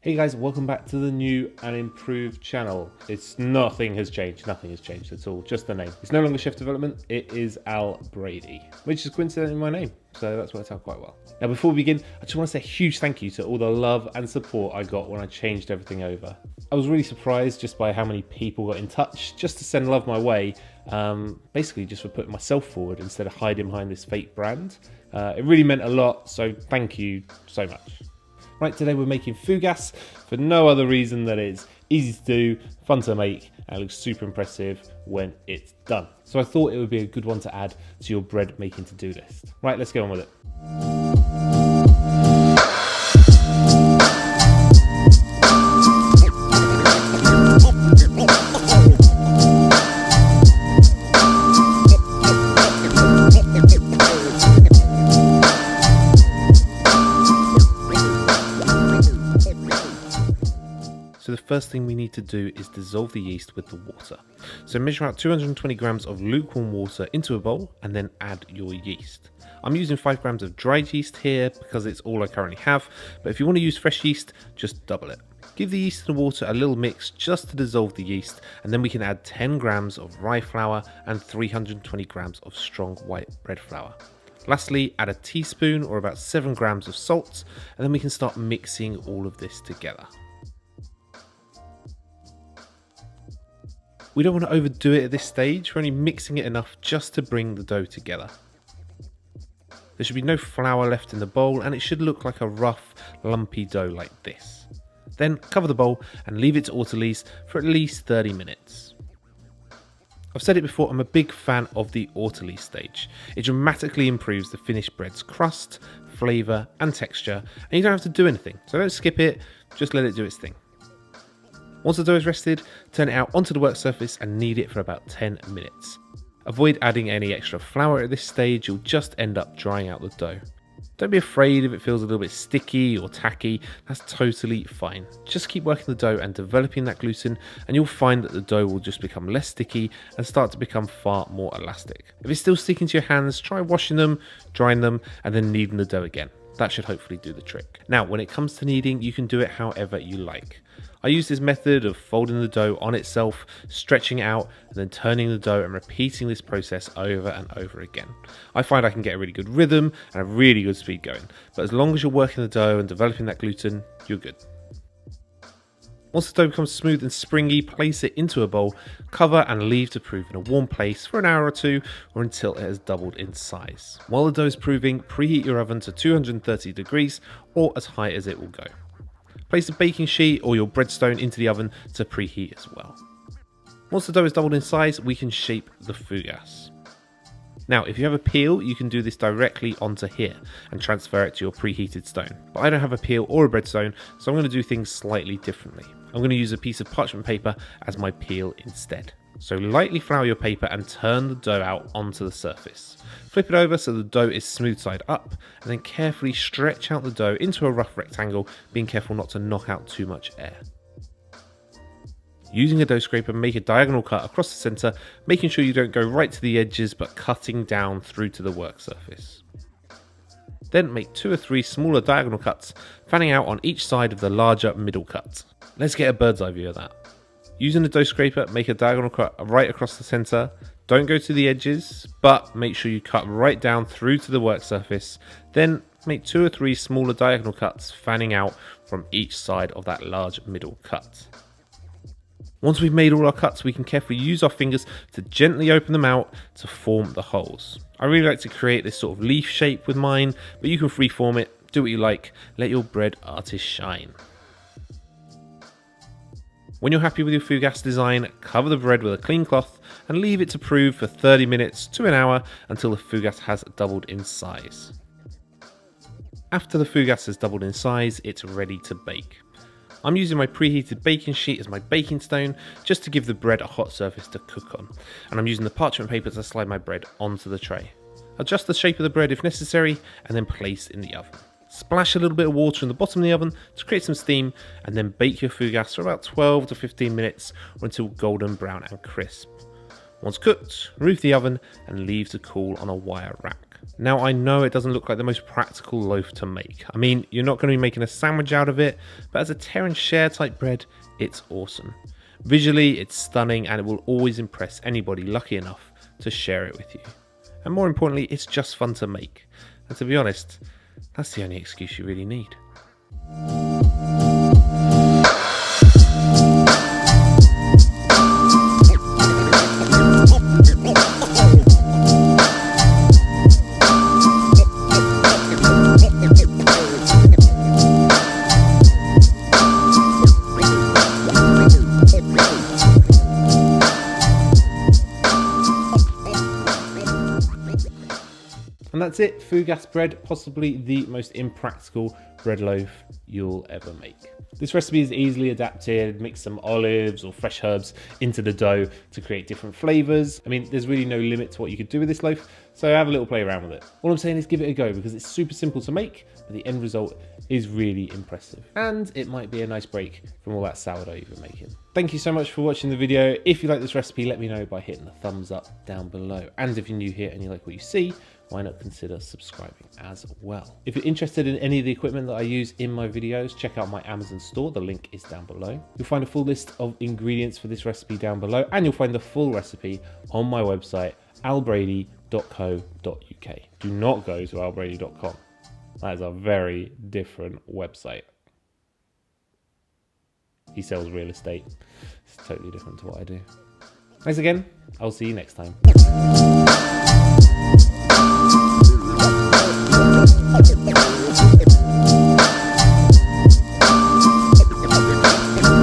Hey guys, welcome back to the new and improved channel. Nothing has changed at all, just the name. It's no longer Chef Development, it is Al Brady, which is coincidentally my name, so that's worked out quite well. Now before we begin, I just want to say a huge thank you to all the love and support I got when I changed everything over. I was really surprised just by how many people got in touch just to send love my way, basically just for putting myself forward instead of hiding behind this fake brand. It really meant a lot, so thank you so much. Right, today we're making Fougasse for no other reason than it's easy to do, fun to make, and it looks super impressive when it's done. So I thought it would be a good one to add to your bread making to-do list. Right, let's get on with it. So the first thing we need to do is dissolve the yeast with the water. So measure out 220 grams of lukewarm water into a bowl and then add your yeast. I'm using 5 grams of dried yeast here because it's all I currently have, but if you want to use fresh yeast, just double it. Give the yeast and the water a little mix just to dissolve the yeast, and then we can add 10 grams of rye flour and 320 grams of strong white bread flour. Lastly, add a teaspoon or about 7 grams of salt, and then we can start mixing all of this together. We don't want to overdo it at this stage, we're only mixing it enough just to bring the dough together. There should be no flour left in the bowl and it should look like a rough, lumpy dough like this. Then cover the bowl and leave it to autolyse for at least 30 minutes. I've said it before, I'm a big fan of the autolyse stage. It dramatically improves the finished bread's crust, flavour and texture, and you don't have to do anything, so don't skip it, just let it do its thing. Once the dough is rested, turn it out onto the work surface and knead it for about 10 minutes. Avoid adding any extra flour at this stage, you'll just end up drying out the dough. Don't be afraid if it feels a little bit sticky or tacky, that's totally fine. Just keep working the dough and developing that gluten and you'll find that the dough will just become less sticky and start to become far more elastic. If it's still sticking to your hands, try washing them, drying them and then kneading the dough again. That should hopefully do the trick. Now, when it comes to kneading, you can do it however you like. I use this method of folding the dough on itself, stretching it out, and then turning the dough and repeating this process over and over again. I find I can get a really good rhythm and a really good speed going, but as long as you're working the dough and developing that gluten, you're good. Once the dough becomes smooth and springy, place it into a bowl, cover and leave to prove in a warm place for an hour or two or until it has doubled in size. While the dough is proving, preheat your oven to 230 degrees or as high as it will go. Place a baking sheet or your breadstone into the oven to preheat as well. Once the dough is doubled in size, we can shape the Fougasse. Now, if you have a peel, you can do this directly onto here and transfer it to your preheated stone. But I don't have a peel or a breadstone, so I'm going to do things slightly differently. I'm going to use a piece of parchment paper as my peel instead. So lightly flour your paper and turn the dough out onto the surface. Flip it over so the dough is smooth side up, and then carefully stretch out the dough into a rough rectangle, being careful not to knock out too much air. Using a dough scraper, make a diagonal cut across the centre, making sure you don't go right to the edges but cutting down through to the work surface. Then make 2 or 3 smaller diagonal cuts, fanning out on each side of the larger middle cut. Let's get a bird's eye view of that. Using the dough scraper, make a diagonal cut right across the centre. Don't go to the edges, but make sure you cut right down through to the work surface. Then make 2 or 3 smaller diagonal cuts, fanning out from each side of that large middle cut. Once we've made all our cuts, we can carefully use our fingers to gently open them out to form the holes. I really like to create this sort of leaf shape with mine, but you can freeform it, do what you like, let your bread artist shine. When you're happy with your Fougasse design, cover the bread with a clean cloth and leave it to prove for 30 minutes to an hour until the Fougasse has doubled in size. After the Fougasse has doubled in size, it's ready to bake. I'm using my preheated baking sheet as my baking stone just to give the bread a hot surface to cook on, and I'm using the parchment paper to slide my bread onto the tray. Adjust the shape of the bread if necessary and then place in the oven. Splash a little bit of water in the bottom of the oven to create some steam and then bake your Fougasse for about 12 to 15 minutes or until golden brown and crisp. Once cooked, remove the oven and leave to cool on a wire rack. Now, I know it doesn't look like the most practical loaf to make. I mean, you're not going to be making a sandwich out of it, but as a tear and share type bread, it's awesome. Visually, it's stunning, and it will always impress anybody lucky enough to share it with you. And more importantly, it's just fun to make. And to be honest, that's the only excuse you really need. And that's it, Fougasse bread, possibly the most impractical bread loaf you'll ever make. This recipe is easily adapted. Mix some olives or fresh herbs into the dough to create different flavors. I mean, there's really no limit to what you could do with this loaf, so have a little play around with it. All I'm saying is give it a go, because it's super simple to make, but the end result is really impressive. And it might be a nice break from all that sourdough you've been making. Thank you so much for watching the video. If you like this recipe, let me know by hitting the thumbs up down below. And if you're new here and you like what you see, why not consider subscribing as well? If you're interested in any of the equipment that I use in my videos, check out my Amazon store. The link is down below. You'll find a full list of ingredients for this recipe down below, and you'll find the full recipe on my website, albrady.co.uk. Do not go to albrady.com. That is a very different website. He sells real estate. It's totally different to what I do. Thanks again. I'll see you next time.